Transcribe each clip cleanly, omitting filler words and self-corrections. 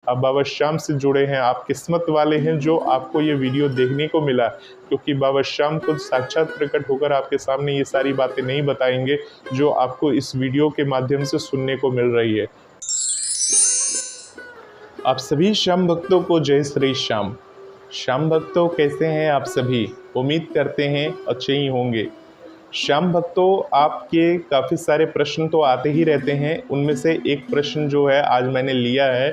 आप बाबा श्याम से जुड़े हैं, आप किस्मत वाले हैं जो आपको ये वीडियो देखने को मिला, क्योंकि बाबा श्याम खुद साक्षात प्रकट होकर आपके सामने ये सारी बातें नहीं बताएंगे जो आपको इस वीडियो के माध्यम से सुनने को मिल रही है। आप सभी श्याम भक्तों को जय श्री श्याम। श्याम भक्तों, कैसे हैं आप सभी? उम्मीद करते हैं अच्छे ही होंगे। श्याम भक्तों, आपके काफ़ी सारे प्रश्न तो आते ही रहते हैं। उनमें से एक प्रश्न जो है आज मैंने लिया है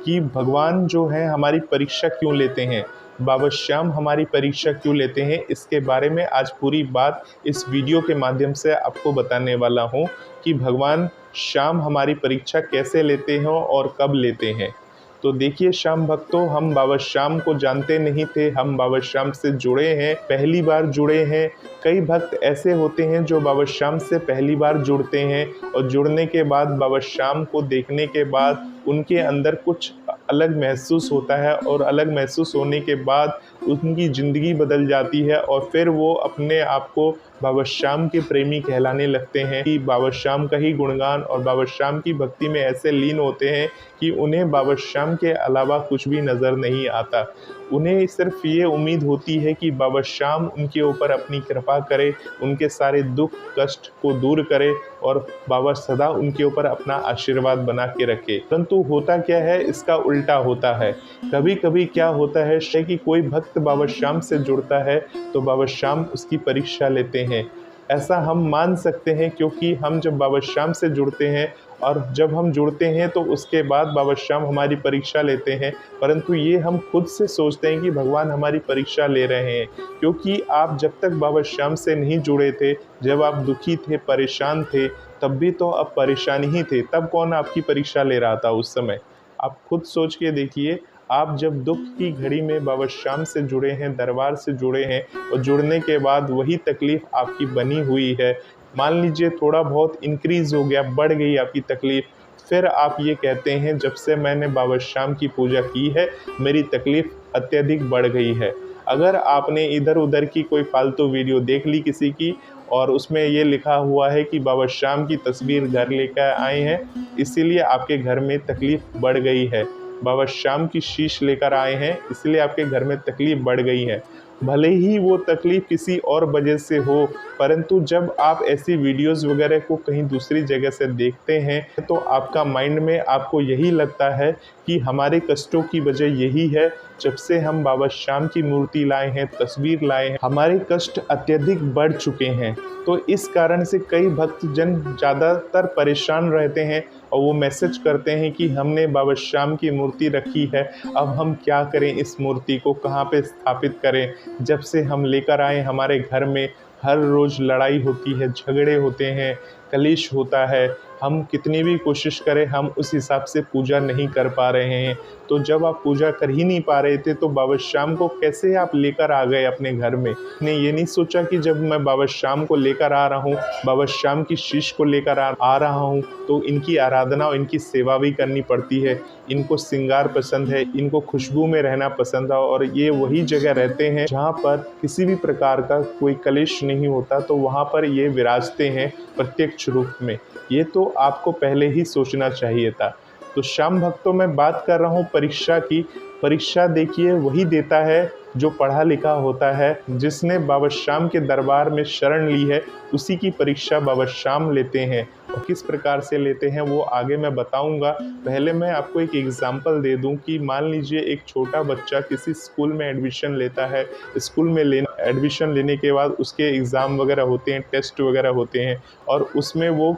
कि भगवान जो है हमारी परीक्षा क्यों लेते हैं, बाबा श्याम हमारी परीक्षा क्यों लेते हैं। इसके बारे में आज पूरी बात इस वीडियो के माध्यम से आपको बताने वाला हूँ कि भगवान श्याम हमारी परीक्षा कैसे लेते हैं और कब लेते हैं। तो देखिए श्याम भक्तों, हम बाबा श्याम को जानते नहीं थे, हम बाबा श्याम से जुड़े हैं, पहली बार जुड़े हैं। कई भक्त ऐसे होते हैं जो बाबा श्याम से पहली बार जुड़ते हैं और जुड़ने के बाद बाबा श्याम को देखने के बाद उनके अंदर कुछ अलग महसूस होता है और अलग महसूस होने के बाद उनकी ज़िंदगी बदल जाती है और फिर वो अपने आप को बाबा श्याम के प्रेमी कहलाने लगते हैं कि बाबा श्याम का ही गुणगान और बाबा श्याम की भक्ति में ऐसे लीन होते हैं कि उन्हें बाबा श्याम के अलावा कुछ भी नज़र नहीं आता। उन्हें सिर्फ ये उम्मीद होती है कि बाबा श्याम उनके ऊपर अपनी कृपा करे, उनके सारे दुख कष्ट को दूर करे और बाबा सदा उनके ऊपर अपना आशीर्वाद बना के रखे। परंतु होता क्या है, इसका उल्टा होता है। कभी कभी क्या होता है कि कोई भक्त बाबा श्याम से जुड़ता है तो बाबा श्याम उसकी परीक्षा लेते हैं। ऐसा हम मान सकते हैं क्योंकि हम जब बाबा श्याम से जुड़ते हैं और जब हम जुड़ते हैं तो उसके बाद बाबा श्याम हमारी परीक्षा लेते हैं, परंतु ये हम खुद से सोचते हैं कि भगवान हमारी परीक्षा ले रहे हैं। क्योंकि आप जब तक बाबा श्याम से नहीं जुड़े थे, जब आप दुखी थे, परेशान थे, तब भी तो आप परेशान ही थे। तब कौन आपकी परीक्षा ले रहा था उस समय? आप खुद सोच के देखिए। आप जब दुख की घड़ी में बाबा श्याम से जुड़े हैं, दरबार से जुड़े हैं और जुड़ने के बाद वही तकलीफ़ आपकी बनी हुई है, मान लीजिए थोड़ा बहुत इंक्रीज़ हो गया, बढ़ गई आपकी तकलीफ़, फिर आप ये कहते हैं जब से मैंने बाबा श्याम की पूजा की है मेरी तकलीफ़ अत्यधिक बढ़ गई है। अगर आपने इधर उधर की कोई फालतू वीडियो देख ली किसी की और उसमें ये लिखा हुआ है कि बाबा श्याम की तस्वीर घर लेकर आए हैं इसीलिए आपके घर में तकलीफ़ बढ़ गई है, बाबा श्याम की शीश लेकर आए हैं इसलिए आपके घर में तकलीफ़ बढ़ गई है, भले ही वो तकलीफ़ किसी और वजह से हो, परंतु जब आप ऐसी वीडियोस वगैरह को कहीं दूसरी जगह से देखते हैं तो आपका माइंड में आपको यही लगता है कि हमारे कष्टों की वजह यही है। जब से हम बाबा श्याम की मूर्ति लाए हैं, तस्वीर लाए हैं, हमारे कष्ट अत्यधिक बढ़ चुके हैं। तो इस कारण से कई भक्तजन ज़्यादातर परेशान रहते हैं और वो मैसेज करते हैं कि हमने बाबा श्याम की मूर्ति रखी है, अब हम क्या करें, इस मूर्ति को कहाँ पे स्थापित करें। जब से हम लेकर आए हमारे घर में हर रोज़ लड़ाई होती है, झगड़े होते हैं, कलेश होता है, हम कितनी भी कोशिश करें हम उस हिसाब से पूजा नहीं कर पा रहे हैं। तो जब आप पूजा कर ही नहीं पा रहे थे तो बाबा श्याम को कैसे आप लेकर आ गए अपने घर में? ने ये नहीं सोचा कि जब मैं बाबा श्याम को लेकर आ रहा हूँ, बाबा श्याम की शीश को लेकर आ रहा हूँ तो इनकी आराधना और इनकी सेवा भी करनी पड़ती है। इनको श्रृंगार पसंद है, इनको खुशबू में रहना पसंद है और ये वही जगह रहते हैं जहाँ पर किसी भी प्रकार का कोई कलेश नहीं होता, तो वहाँ पर ये विराजते हैं प्रत्यक्ष रूप में। ये तो आपको पहले ही सोचना चाहिए था। तो श्याम भक्तों, मैं बात कर रहा हूँ परीक्षा की। परीक्षा देखिए वही देता है जो पढ़ा लिखा होता है, जिसने बाबा श्याम के दरबार में शरण ली है उसी की परीक्षा बाबा श्याम लेते हैं। और किस प्रकार से लेते हैं वो आगे मैं बताऊंगा। पहले मैं आपको एक एग्जांपल दे दूं कि मान लीजिए एक छोटा बच्चा किसी स्कूल में एडमिशन लेता है। स्कूल में एडमिशन लेने के बाद उसके एग्ज़ाम वगैरह होते हैं, टेस्ट वगैरह होते हैं और उसमें वो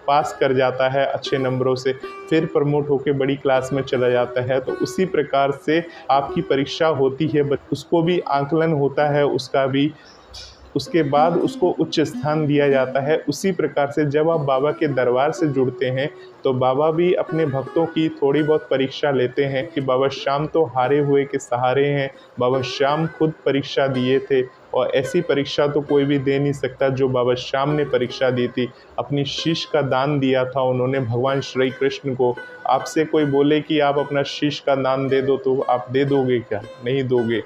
पास कर जाता है अच्छे नंबरों से, फिर प्रमोट होकर बड़ी क्लास में चला जाता है। तो उसी प्रकार से आपकी परीक्षा होती है, उसको भी आकलन होता है उसका भी, उसके बाद उसको उच्च स्थान दिया जाता है। उसी प्रकार से जब आप बाबा के दरबार से जुड़ते हैं तो बाबा भी अपने भक्तों की थोड़ी बहुत परीक्षा लेते हैं कि बाबा श्याम तो हारे हुए के सहारे हैं, बाबा श्याम खुद परीक्षा दिए थे और ऐसी परीक्षा तो कोई भी दे नहीं सकता जो बाबा श्याम ने परीक्षा दी थी। अपनी शीश का दान दिया था उन्होंने भगवान श्री कृष्ण को। आपसे कोई बोले कि आप अपना शीश का दान दे दो तो आप दे दोगे क्या? नहीं दोगे।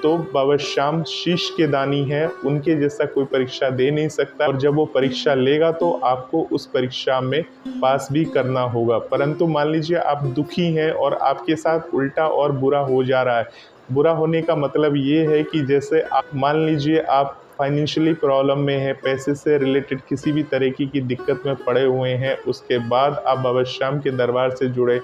तो बाबा श्याम शीश के दानी हैं, उनके जैसा कोई परीक्षा दे नहीं सकता। और जब वो परीक्षा लेगा तो आपको उस परीक्षा में पास भी करना होगा। परंतु मान लीजिए आप दुखी हैं और आपके साथ उल्टा और बुरा हो जा रहा है। बुरा होने का मतलब ये है कि जैसे आप मान लीजिए आप फाइनेंशियली प्रॉब्लम में है, पैसे से रिलेटेड किसी भी तरीके की दिक्कत में पड़े हुए हैं, उसके बाद आप बाबा श्याम के दरबार से जुड़े,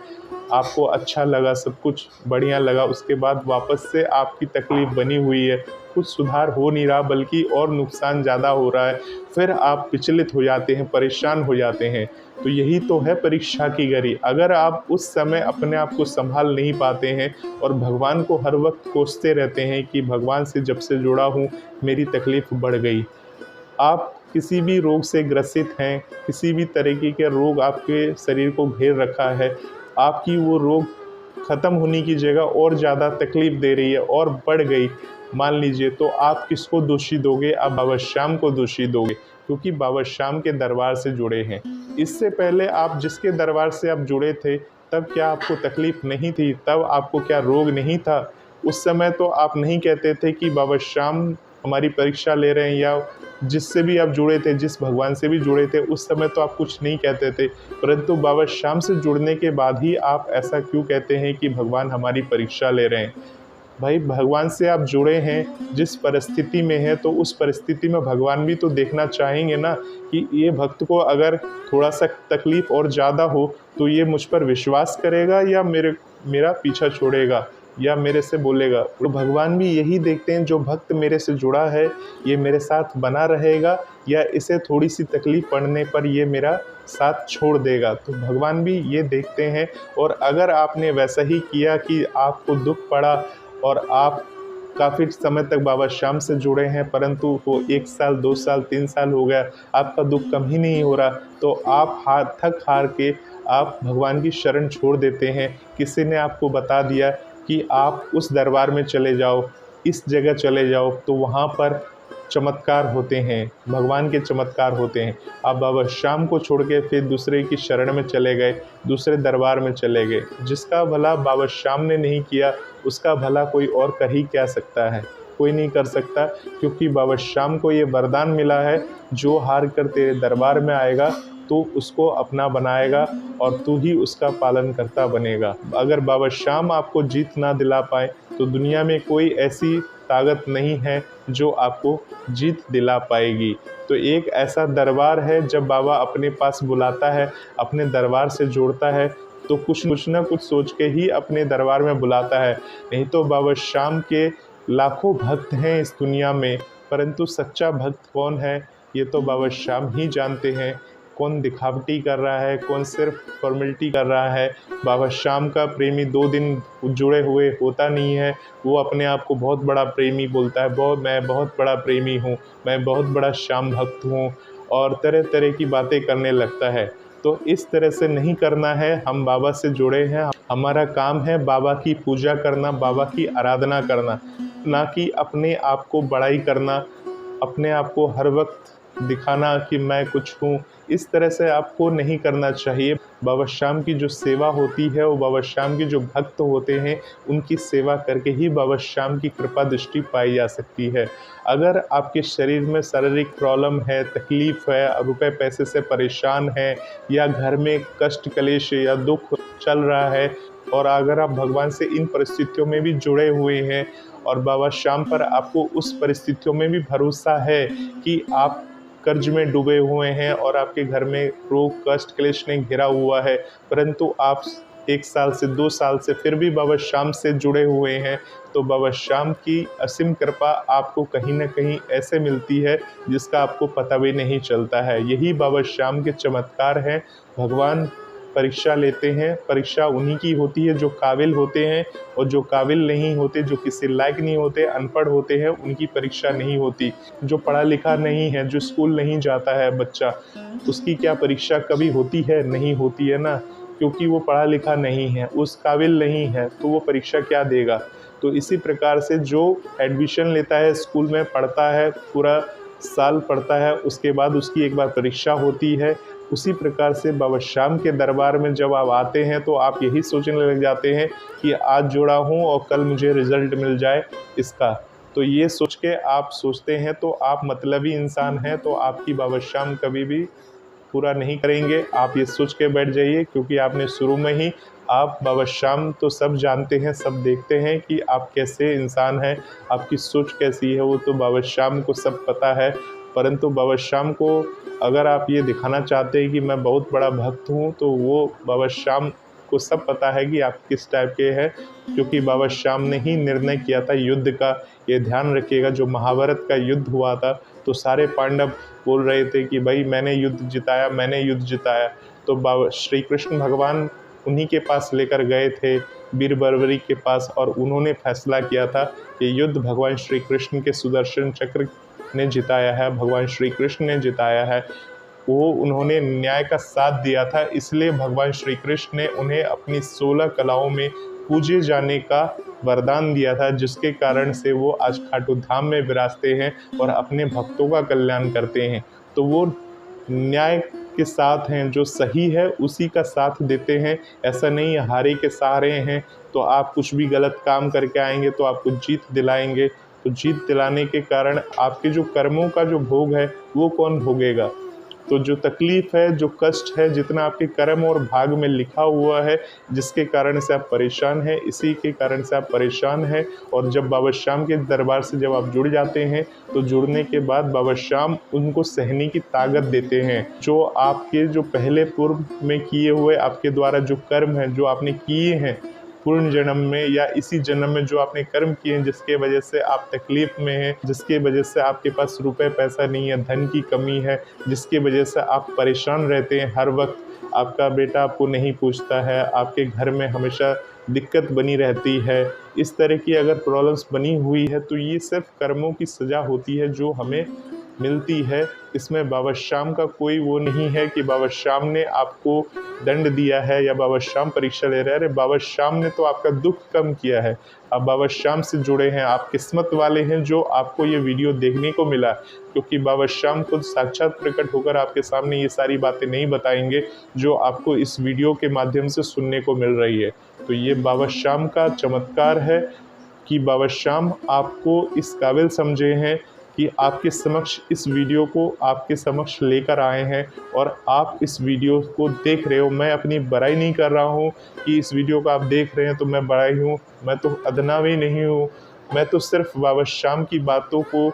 आपको अच्छा लगा, सब कुछ बढ़िया लगा, उसके बाद वापस से आपकी तकलीफ़ बनी हुई है, कुछ सुधार हो नहीं रहा बल्कि और नुकसान ज़्यादा हो रहा है, फिर आप विचलित हो जाते हैं, परेशान हो जाते हैं। तो यही तो है परीक्षा की घड़ी। अगर आप उस समय अपने आप को संभाल नहीं पाते हैं और भगवान को हर वक्त कोसते रहते हैं कि भगवान से जब से जुड़ा हूँ मेरी तकलीफ़ बढ़ गई, आप किसी भी रोग से ग्रसित हैं, किसी भी तरीके के रोग आपके शरीर को घेर रखा है, आपकी वो रोग ख़त्म होने की जगह और ज़्यादा तकलीफ़ दे रही है और बढ़ गई, मान लीजिए, तो आप किसको दोषी दोगे? आप बाबा श्याम को दोषी दोगे, क्योंकि बाबा श्याम के दरबार से जुड़े हैं। इससे पहले आप जिसके दरबार से आप जुड़े थे, तब क्या आपको तकलीफ़ नहीं थी? तब आपको क्या रोग नहीं था? उस समय तो आप नहीं कहते थे कि बाबा श्याम हमारी परीक्षा ले रहे हैं, या जिससे भी आप जुड़े थे, जिस भगवान से भी जुड़े थे, उस समय तो आप कुछ नहीं कहते थे। परंतु बाबा श्याम से जुड़ने के बाद ही आप ऐसा क्यों कहते हैं कि भगवान हमारी परीक्षा ले रहे हैं? भाई, भगवान से आप जुड़े हैं, जिस परिस्थिति में हैं, तो उस परिस्थिति में भगवान भी तो देखना चाहेंगे ना कि ये भक्त को अगर थोड़ा सा तकलीफ़ और ज़्यादा हो तो ये मुझ पर विश्वास करेगा या मेरा पीछा छोड़ेगा या मेरे से बोलेगा। तो भगवान भी यही देखते हैं, जो भक्त मेरे से जुड़ा है ये मेरे साथ बना रहेगा या इसे थोड़ी सी तकलीफ़ पड़ने पर ये मेरा साथ छोड़ देगा। तो भगवान भी ये देखते हैं। और अगर आपने वैसा ही किया कि आपको दुख पड़ा और आप काफ़ी समय तक बाबा श्याम से जुड़े हैं, परंतु वो 1 साल, 2 साल, 3 साल हो गया, आपका दुख कम ही नहीं हो रहा, तो आप थक हार के आप भगवान की शरण छोड़ देते हैं। किसी ने आपको बता दिया कि आप उस दरबार में चले जाओ, इस जगह चले जाओ, तो वहाँ पर चमत्कार होते हैं, भगवान के चमत्कार होते हैं। आप बाबा श्याम को छोड़ के फिर दूसरे की शरण में चले गए, दूसरे दरबार में चले गए। जिसका भला बाबा श्याम ने नहीं किया, उसका भला कोई और कर ही क्या सकता है? कोई नहीं कर सकता, क्योंकि बाबा श्याम को ये वरदान मिला है, जो हार कर तेरे दरबार में आएगा तो उसको अपना बनाएगा और तू ही उसका पालन करता बनेगा। अगर बाबा श्याम आपको जीत ना दिला पाए तो दुनिया में कोई ऐसी ताकत नहीं है जो आपको जीत दिला पाएगी। तो एक ऐसा दरबार है, जब बाबा अपने पास बुलाता है, अपने दरबार से जोड़ता है, तो कुछ ना कुछ सोच के ही अपने दरबार में बुलाता है। नहीं तो बाबा श्याम के लाखों भक्त हैं इस दुनिया में, परंतु सच्चा भक्त कौन है ये तो बाबा श्याम ही जानते हैं। कौन दिखावटी कर रहा है, कौन सिर्फ फॉर्मेलिटी कर रहा है। बाबा श्याम का प्रेमी 2 दिन जुड़े हुए होता नहीं है, वो अपने आप को बहुत बड़ा प्रेमी बोलता है, मैं बहुत बड़ा प्रेमी हूँ, मैं बहुत बड़ा श्याम भक्त हूँ, और तरह तरह की बातें करने लगता है। तो इस तरह से नहीं करना है। हम बाबा से जुड़े हैं, हमारा काम है बाबा की पूजा करना, बाबा की आराधना करना, ना कि अपने आप को बड़ाई करना, अपने आप को हर वक्त दिखाना कि मैं कुछ हूँ। इस तरह से आपको नहीं करना चाहिए। बाबा श्याम की जो सेवा होती है, वो बाबा श्याम के जो भक्त होते हैं उनकी सेवा करके ही बाबा श्याम की कृपा दृष्टि पाई जा सकती है। अगर आपके शरीर में शारीरिक प्रॉब्लम है, तकलीफ़ है, रुपए पैसे से परेशान है, या घर में कष्ट कलेश या दुख चल रहा है, और अगर आप भगवान से इन परिस्थितियों में भी जुड़े हुए हैं और बाबा श्याम पर आपको उस परिस्थितियों में भी भरोसा है कि आप कर्ज में डूबे हुए हैं और आपके घर में रोग कष्ट क्लेश ने घिरा हुआ है, परंतु आप 1 साल से 2 साल से फिर भी बाबा श्याम से जुड़े हुए हैं, तो बाबा श्याम की असीम कृपा आपको कहीं न कहीं ऐसे मिलती है जिसका आपको पता भी नहीं चलता है। यही बाबा श्याम के चमत्कार हैं। भगवान परीक्षा लेते हैं, परीक्षा उन्हीं की होती है जो काबिल होते हैं, और जो काबिल नहीं होते, जो किसी लायक नहीं होते, अनपढ़ होते हैं, उनकी परीक्षा नहीं होती। जो पढ़ा लिखा नहीं है, जो स्कूल नहीं जाता है बच्चा, उसकी क्या परीक्षा कभी होती है? नहीं होती है ना, क्योंकि वो पढ़ा लिखा नहीं है, उस काबिल नहीं है, तो वो परीक्षा क्या देगा? तो इसी प्रकार से जो एडमिशन लेता है, स्कूल में पढ़ता है, पूरा साल पढ़ता है, उसके बाद उसकी एक बार परीक्षा होती है। उसी प्रकार से बाबा श्याम के दरबार में जब आप आते हैं तो आप यही सोचने लग जाते हैं कि आज जुड़ा हूँ और कल मुझे रिज़ल्ट मिल जाए इसका। तो ये सोच के आप सोचते हैं तो आप मतलबी इंसान हैं, तो आपकी बाबा श्याम कभी भी पूरा नहीं करेंगे। आप ये सोच के बैठ जाइए, क्योंकि आपने शुरू में ही आप बाबा श्याम तो सब जानते हैं, सब देखते हैं कि आप कैसे इंसान हैं, आपकी सोच कैसी है, वो तो बाबा श्याम को सब पता है। परंतु बाबा श्याम को अगर आप ये दिखाना चाहते हैं कि मैं बहुत बड़ा भक्त हूँ, तो वो बाबा श्याम को सब पता है कि आप किस टाइप के हैं, क्योंकि बाबा श्याम ने ही निर्णय किया था युद्ध का। ये ध्यान रखिएगा, जो महाभारत का युद्ध हुआ था तो सारे पांडव बोल रहे थे कि भाई मैंने युद्ध जिताया, मैंने युद्ध जिताया। तो बाबा श्री कृष्ण भगवान उन्हीं के पास लेकर गए थे, वीर बर्बरी के पास, और उन्होंने फैसला किया था कि युद्ध भगवान श्री कृष्ण के सुदर्शन चक्र ने जिताया है, भगवान श्री कृष्ण ने जिताया है। वो उन्होंने न्याय का साथ दिया था, इसलिए भगवान श्री कृष्ण ने उन्हें अपनी 16 कलाओं में पूजे जाने का वरदान दिया था, जिसके कारण से वो आज खाटू धाम में विराजते हैं और अपने भक्तों का कल्याण करते हैं। तो वो न्याय के साथ हैं, जो सही है उसी का साथ देते हैं। ऐसा नहीं है हारे के सहारे हैं तो आप कुछ भी गलत काम करके आएंगे तो आपको जीत दिलाएंगे। तो जीत दिलाने के कारण आपके जो कर्मों का जो भोग है वो कौन भोगेगा? तो जो तकलीफ़ है, जो कष्ट है, जितना आपके कर्म और भाग में लिखा हुआ है, जिसके कारण से आप परेशान हैं, इसी के कारण से आप परेशान हैं। और जब बाबा श्याम के दरबार से जब आप जुड़ जाते हैं, तो जुड़ने के बाद बाबा श्याम उनको सहने की ताकत देते हैं। जो आपके जो पहले पूर्व में किए हुए आपके द्वारा जो कर्म हैं, जो आपने किए हैं पूर्ण जन्म में या इसी जन्म में, जो आपने कर्म किए हैं जिसके वजह से आप तकलीफ में हैं, जिसके वजह से आपके पास रुपए पैसा नहीं है, धन की कमी है, जिसके वजह से आप परेशान रहते हैं हर वक्त, आपका बेटा आपको नहीं पूछता है, आपके घर में हमेशा दिक्कत बनी रहती है, इस तरह की अगर प्रॉब्लम्स बनी हुई है, तो ये सिर्फ कर्मों की सज़ा होती है जो हमें मिलती है। इसमें बाबा श्याम का कोई वो नहीं है कि बाबा श्याम ने आपको दंड दिया है या बाबा श्याम परीक्षा ले रहे हैं। अरे बाबा श्याम ने तो आपका दुख कम किया है। आप बाबा श्याम से जुड़े हैं, आप किस्मत वाले हैं जो आपको ये वीडियो देखने को मिला, क्योंकि बाबा श्याम खुद साक्षात प्रकट होकर आपके सामने ये सारी बातें नहीं बताएंगे जो आपको इस वीडियो के माध्यम से सुनने को मिल रही है। तो ये बाबा श्याम का चमत्कार है कि बाबा श्याम आपको इस काबिल समझे हैं कि आपके समक्ष इस वीडियो को आपके समक्ष लेकर आए हैं और आप इस वीडियो को देख रहे हो। मैं अपनी बड़ाई नहीं कर रहा हूँ कि इस वीडियो को आप देख रहे हैं तो मैं बड़ा ही हूँ, मैं तो अदना भी नहीं हूँ। मैं तो सिर्फ बाबा श्याम की बातों को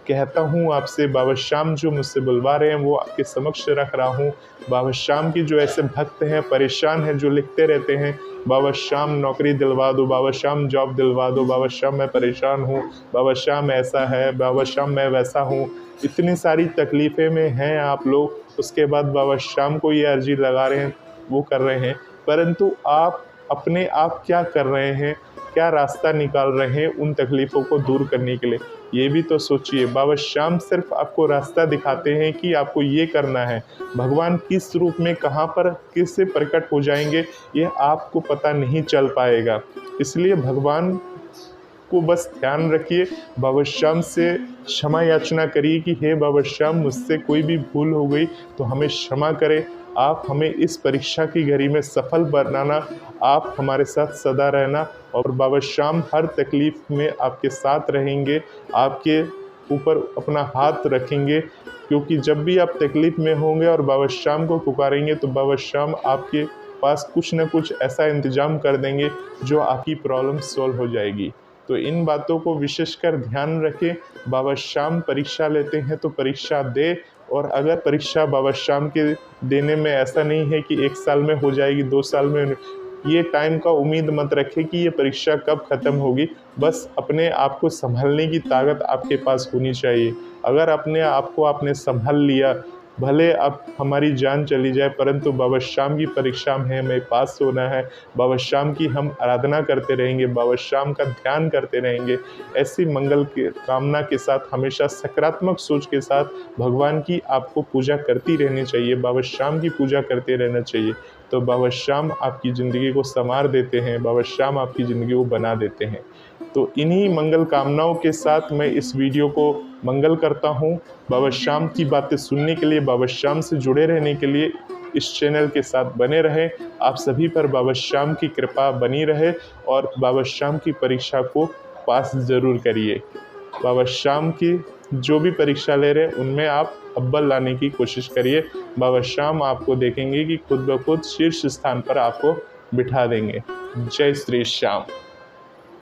कहता हूँ आपसे। बाबा श्याम जो मुझसे बुलवा रहे हैं वो आपके समक्ष रख रहा हूँ। बाबा श्याम की जो ऐसे भक्त हैं, परेशान हैं, जो लिखते रहते हैं बाबा श्याम नौकरी दिलवा दो, बाबा श्याम जॉब दिलवा दो, बाबा श्याम मैं परेशान हूँ, बाबा श्याम ऐसा है, बाबा श्याम मैं वैसा हूँ, इतनी सारी तकलीफ़ें में हैं आप लोग। उसके बाद बाबा श्याम को ये अर्जी लगा रहे हैं, वो कर रहे हैं, परंतु आप अपने आप क्या कर रहे हैं, क्या रास्ता निकाल रहे हैं उन तकलीफ़ों को दूर करने के लिए, ये भी तो सोचिए। बाबा श्याम सिर्फ आपको रास्ता दिखाते हैं कि आपको ये करना है। भगवान किस रूप में, कहाँ पर, किससे प्रकट हो जाएंगे ये आपको पता नहीं चल पाएगा। इसलिए भगवान को बस ध्यान रखिए, बाबा श्याम से क्षमा याचना करिए कि हे बाबा श्याम मुझसे कोई भी भूल हो गई तो हमें क्षमा करें। आप हमें इस परीक्षा की घड़ी में सफल बनाना, आप हमारे साथ सदा रहना, और बाबा श्याम हर तकलीफ़ में आपके साथ रहेंगे, आपके ऊपर अपना हाथ रखेंगे, क्योंकि जब भी आप तकलीफ़ में होंगे और बाबा श्याम को पुकारेंगे तो बाबा श्याम आपके पास कुछ न कुछ ऐसा इंतज़ाम कर देंगे जो आपकी प्रॉब्लम सॉल्व हो जाएगी। तो इन बातों को विशेषकर ध्यान रखें। बाबा श्याम परीक्षा लेते हैं तो परीक्षा दे, और अगर परीक्षा बाबा श्याम के देने में ऐसा नहीं है कि 1 साल में हो जाएगी, 2 साल में, ये टाइम का उम्मीद मत रखें कि ये परीक्षा कब ख़त्म होगी। बस अपने आप को संभालने की ताकत आपके पास होनी चाहिए। अगर अपने आप को आपने संभाल लिया, भले अब हमारी जान चली जाए, परंतु बाबा श्याम की परीक्षा में हमें पास होना है। बाबा श्याम की हम आराधना करते रहेंगे, बाबा श्याम का ध्यान करते रहेंगे। ऐसी मंगल की कामना के साथ, हमेशा सकारात्मक सोच के साथ भगवान की आपको पूजा करती रहनी चाहिए, बाबा श्याम की पूजा करते रहना चाहिए। तो बाबा श्याम आपकी ज़िंदगी को संवार देते हैं, बाबा श्याम आपकी ज़िंदगी को बना देते हैं। तो इन्हीं मंगल कामनाओं के साथ मैं इस वीडियो को मंगल करता हूँ। बाबा श्याम की बातें सुनने के लिए, बाबा श्याम से जुड़े रहने के लिए इस चैनल के साथ बने रहें। आप सभी पर बाबा श्याम की कृपा बनी रहे और बाबा श्याम की परीक्षा को पास ज़रूर करिए। बाबा श्याम की जो भी परीक्षा ले रहे उनमें आप अव्वल लाने की कोशिश करिए। बाबा श्याम आपको देखेंगे कि खुद ब खुद शीर्ष स्थान पर आपको बिठा देंगे। जय श्री श्याम।